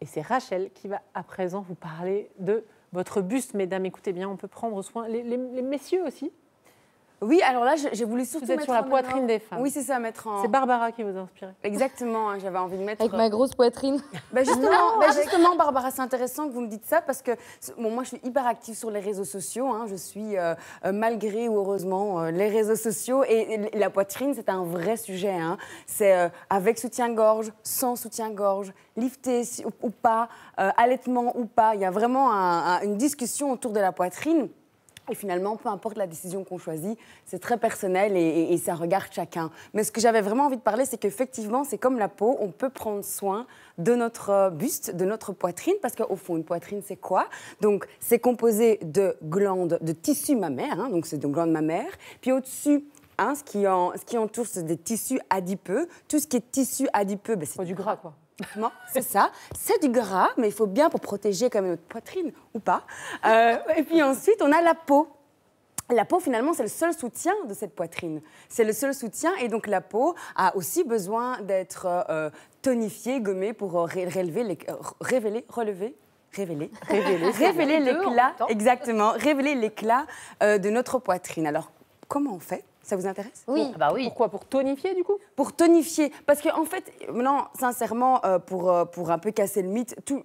Et c'est Rachel qui va à présent vous parler de votre buste. Mesdames, écoutez bien, on peut prendre soin. Les messieurs aussi. Oui, alors là, j'ai voulu surtout Vous êtes mettre sur la en poitrine avant- des femmes. Oui, c'est ça, mettre en... C'est Barbara qui vous a inspiré. Exactement, hein, j'avais envie de mettre... Avec ma grosse poitrine. Justement, Barbara, c'est intéressant que vous me dites ça parce que bon, moi, je suis hyper active sur les réseaux sociaux. Hein, je suis, malgré ou heureusement, les réseaux sociaux. Et la poitrine, c'est un vrai sujet. Hein. C'est avec soutien-gorge, sans soutien-gorge, lifté ou pas, allaitement ou pas. Il y a vraiment une discussion autour de la poitrine. Et finalement, peu importe la décision qu'on choisit, c'est très personnel et ça regarde chacun. Mais ce que j'avais vraiment envie de parler, c'est qu'effectivement, c'est comme la peau, on peut prendre soin de notre buste, de notre poitrine, parce qu'au fond, une poitrine, c'est quoi? Donc, c'est composé de glandes, de tissus mammaires, hein, donc c'est de glandes mammaires. Puis au-dessus, hein, ce qui entoure, c'est des tissus adipeux. Tout ce qui est tissu adipeux, ben, c'est du gras, quoi. C'est ça, c'est du gras, mais il faut bien pour protéger comme notre poitrine, ou pas. Et puis ensuite, on a la peau. La peau, finalement, c'est le seul soutien de cette poitrine. C'est le seul soutien, et donc la peau a aussi besoin d'être tonifiée, gommée pour révéler l'éclat, exactement, révéler l'éclat de notre poitrine. Alors, comment on fait? Ça vous intéresse? Oui. Bah oui. Pourquoi? Pour tonifier, du coup? Pour tonifier. Parce qu'en fait, non, sincèrement, pour un peu casser le mythe, tout...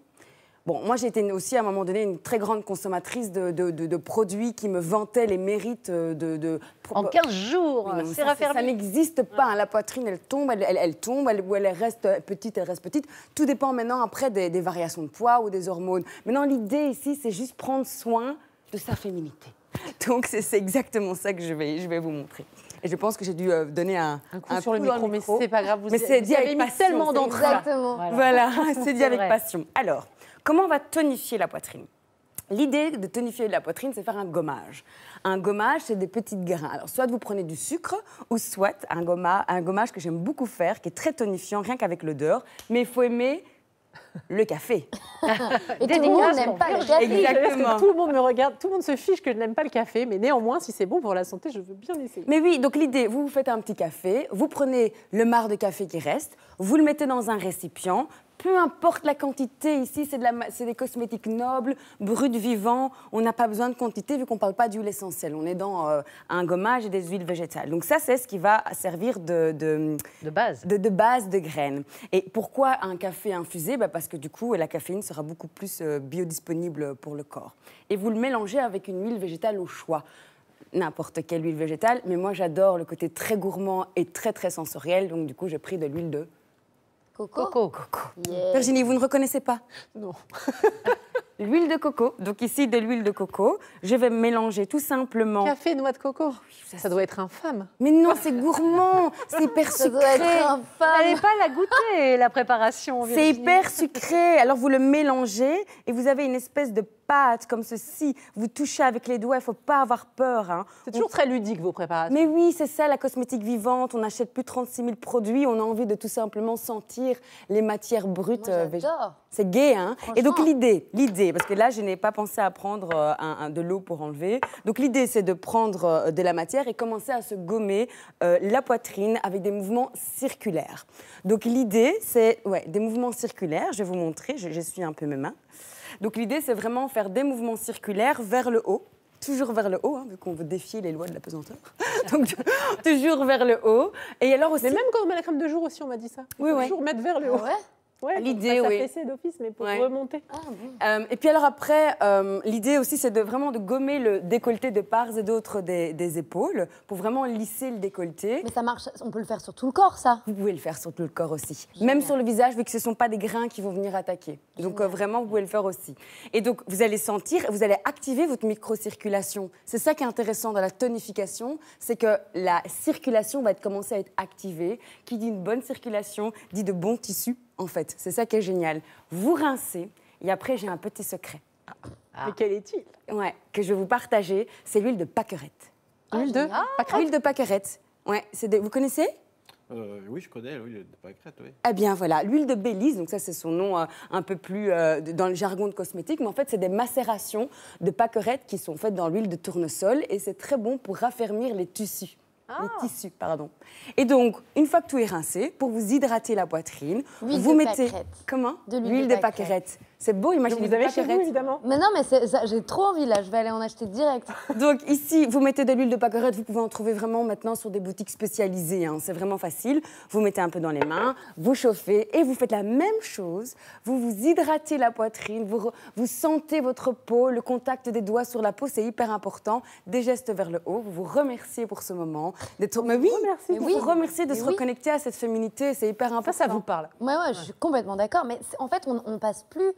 Bon, moi, j'ai été aussi, à un moment donné, une très grande consommatrice de produits qui me vantaient les mérites En 15 jours, oui, c'est raffermi. Ça n'existe pas. Hein. La poitrine, elle tombe, elle tombe, ou elle reste petite, elle reste petite. Tout dépend maintenant, après, des variations de poids ou des hormones. Maintenant, l'idée ici, c'est juste prendre soin de sa féminité. Donc, c'est exactement ça que je vais vous montrer. Et je pense que j'ai dû donner un coup sur le micro, mais c'est pas grave. Mais c'est dit avec passion. Tellement d'entrain. Exactement. Voilà, c'est dit avec passion. Alors, comment on va tonifier la poitrine? L'idée de tonifier la poitrine, c'est faire un gommage. Un gommage, c'est des petits grains. Alors, soit vous prenez du sucre, ou soit un gommage que j'aime beaucoup faire, qui est très tonifiant, rien qu'avec l'odeur. Mais il faut aimer le café. Et tout le monde n'aime pas le café. Exactement. Parce que tout le monde me regarde, tout le monde se fiche que je n'aime pas le café, mais néanmoins, si c'est bon pour la santé, je veux bien l'essayer. Mais oui, donc l'idée, vous faites un petit café, vous prenez le marc de café qui reste, vous le mettez dans un récipient. Peu importe la quantité, ici, c'est des cosmétiques nobles, bruts, vivants. On n'a pas besoin de quantité vu qu'on ne parle pas d'huile essentielle. On est dans un gommage et des huiles végétales. Donc ça, c'est ce qui va servir de base de graines. Et pourquoi un café infusé? Parce que du coup, la caféine sera beaucoup plus biodisponible pour le corps. Et vous le mélangez avec une huile végétale au choix. N'importe quelle huile végétale. Mais moi, j'adore le côté très gourmand et très, très sensoriel. Donc du coup, j'ai pris de l'huile de... Coco. Yeah. Virginie, vous ne reconnaissez pas? Non. L'huile de coco, donc ici de l'huile de coco. Je vais mélanger tout simplement... Café, noix de coco. Ça doit être infâme. Mais non, c'est gourmand, c'est hyper sucré. Ça doit être infâme. Elle n'est pas la goûter, la préparation. C'est Virginie. hyper sucré. Alors vous le mélangez et vous avez une espèce de pâte comme ceci. Vous touchez avec les doigts, il ne faut pas avoir peur. Hein. C'est toujours très ludique, vos préparations. Mais oui, c'est ça, la cosmétique vivante. On n'achète plus 36 000 produits. On a envie de tout simplement sentir les matières brutes. Moi, j'adore. C'est gai, hein? Et donc l'idée, parce que là, je n'ai pas pensé à prendre de l'eau pour enlever. Donc l'idée, c'est de prendre de la matière et commencer à se gommer la poitrine avec des mouvements circulaires. Donc l'idée, c'est des mouvements circulaires. Je vais vous montrer, j'essuie un peu mes mains. Donc l'idée, c'est vraiment faire des mouvements circulaires vers le haut. Toujours vers le haut, hein, vu qu'on veut défier les lois de la pesanteur. Donc, toujours vers le haut. Et alors aussi... Mais même quand on met la crème de jour aussi, on m'a dit ça. Oui, oui. Toujours mettre vers le haut. Ah ouais? Ouais, l'idée, pas oui. s'affaisser d'office, mais pour remonter. Ah, bon. Et puis alors après, l'idée aussi, c'est vraiment de gommer le décolleté de part et d'autre des épaules pour vraiment lisser le décolleté. Mais ça marche, on peut le faire sur tout le corps, ça? Vous pouvez le faire sur tout le corps aussi. Génial. Même sur le visage, vu que ce ne sont pas des grains qui vont venir attaquer. Donc vraiment, vous pouvez le faire aussi. Et donc, vous allez sentir, vous allez activer votre microcirculation. C'est ça qui est intéressant dans la tonification, c'est que la circulation va commencer à être activée. Qui dit une bonne circulation, dit de bons tissus. En fait, c'est ça qui est génial. Vous rincez, et après, j'ai un petit secret. Mais quel est-il? Ouais, que je vais vous partager, c'est l'huile de pâquerette. L'huile de pâquerette. L'huile de pâquerette. Ouais, vous connaissez? Oui, je connais l'huile de pâquerette, oui. Eh bien, voilà, l'huile de Bélise, donc ça, c'est son nom un peu plus dans le jargon de cosmétique, mais en fait, c'est des macérations de pâquerettes qui sont faites dans l'huile de tournesol et c'est très bon pour raffermir les tissus. les tissus, pardon. Et donc, une fois que tout est rincé, pour vous hydrater la poitrine, L'huile vous de mettez... pâquerette. Comment? De L'huile de pâquerette. C'est beau, imaginez Vous avez chez vous, évidemment. Mais non, mais j'ai trop envie là, je vais aller en acheter direct. Donc ici, vous mettez de l'huile de pâquerette, vous pouvez en trouver vraiment maintenant sur des boutiques spécialisées, hein. C'est vraiment facile. Vous mettez un peu dans les mains, vous chauffez et vous faites la même chose. Vous vous hydratez la poitrine, vous sentez votre peau, le contact des doigts sur la peau, c'est hyper important. Des gestes vers le haut, vous vous remerciez pour ce moment. Mais oui, vous vous remerciez de se reconnecter à cette féminité, c'est hyper important. Ça vous parle. Ouais, je suis complètement d'accord. Mais en fait, on passe plus,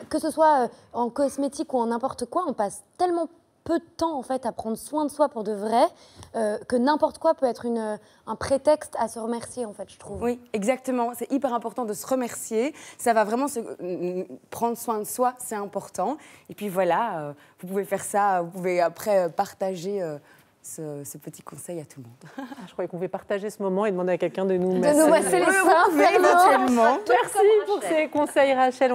que ce soit en cosmétique ou en n'importe quoi, on passe tellement peu de temps en fait à prendre soin de soi pour de vrai que n'importe quoi peut être un prétexte à se remercier en fait, je trouve. Oui, exactement. C'est hyper important de se remercier. Ça va vraiment prendre soin de soi, c'est important. Et puis voilà, vous pouvez faire ça, vous pouvez après partager ce petit conseil à tout le monde. Je croyais qu'on pouvait partager ce moment et demander à quelqu'un de nous De nous masser les seins, Éventuellement. Merci pour ces conseils, Rachel.